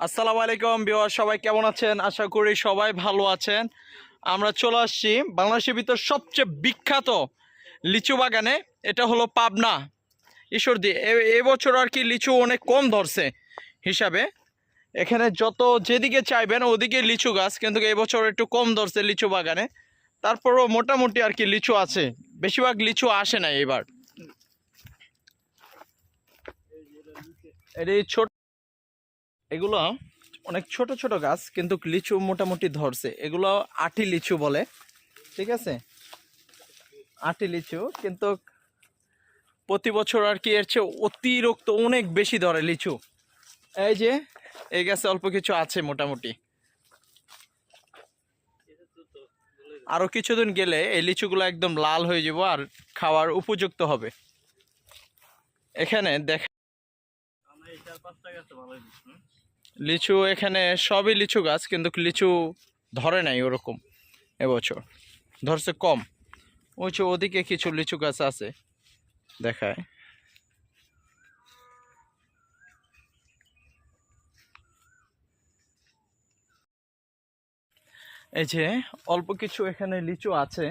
আসসালামু আলাইকুম ভিউয়ার, সবাই কেমন আছেন? আশা করি সবাই ভালো আছেন। আমরা চলে আসছি বাংলাদেশের ভিতর সবচেয়ে বিখ্যাত লিচু বাগানে। এটা হলো পাবনা ঈশ্বরদী। এবছর আর কি লিচু অনেক কম ধরছে হিসাবে। এখানে যত যেদিকে চাইবেন ওদিকে লিচু গাছ, কিন্তু এবছর একটু কম ধরছে লিচু বাগানে। তারপরও মোটামুটি আর কি লিচু আছে, বেশিরভাগ লিচু আসে না এবার। এই ছোট এগুলো অনেক ছোট ছোট গাছ, কিন্তু লিচু মোটামুটি ধরছে। এগুলো আটি লিচু বলে, ঠিক আছে? আটি লিচু, কিন্তু প্রতি বছর আর কি এর চেয়ে অতিরিক্ত অনেক বেশি ধরে লিচু। এই যে এই গাছে অল্প কিছু আছে মোটামুটি। আরো কিছুদিন গেলে এই লিচুগুলো একদম লাল হয়ে যাব আর খাওয়ার উপযুক্ত হবে। এখানে দেখ, লিচু এখানে সবই লিচু গাছ, কিন্তু লিচু ধরে নাই ওরকম। এবছর ধরছে কম। ওই যে ওদিকে কিছু লিচু গাছ আছে, দেখায়। এই যে অল্প কিছু এখানে লিচু আছে,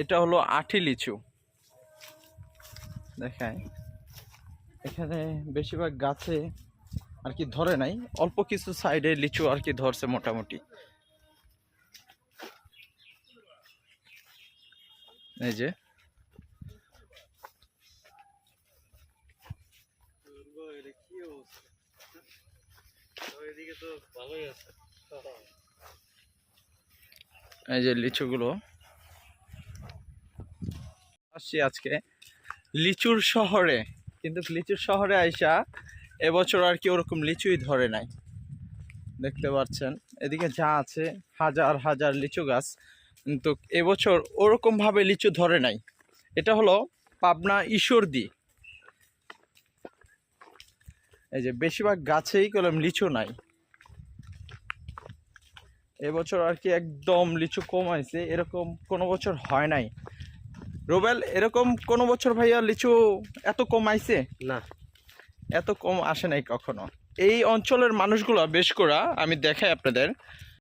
এটা হলো আটি লিচু, দেখায়। এখানে বেশিরভাগ গাছে আর কি ধরে নাই, অল্প কিছু সাইডে লিচু আর কি ধরছে মোটামুটি। এই যে এই যে লিচুগুলো। আসছি আজকে লিচুর শহরে, কিন্তু লিচুর শহরে আইসা এবছর আর কি ওরকম লিচুই ধরে নাই। দেখতে পাচ্ছেন এদিকে যা আছে হাজার হাজার লিচু গাছ, কিন্তু এবছর ওরকম ভাবে লিচু ধরে নাই। এটা হলো পাবনা ঈশ্বরদী। এই যে বেশিরভাগ গাছেই কলম লিচু নাই এবছর আর কি, একদম লিচু কমাইছে, এরকম কোনো বছর হয় নাই। রুবেল, এরকম কোনো বছর ভাইয়া লিচু এত কমাইছে না, এত কম আসে নাই কখনো। এই অঞ্চলের মানুষগুলো বেশ করা আমি দেখাই আপনাদের।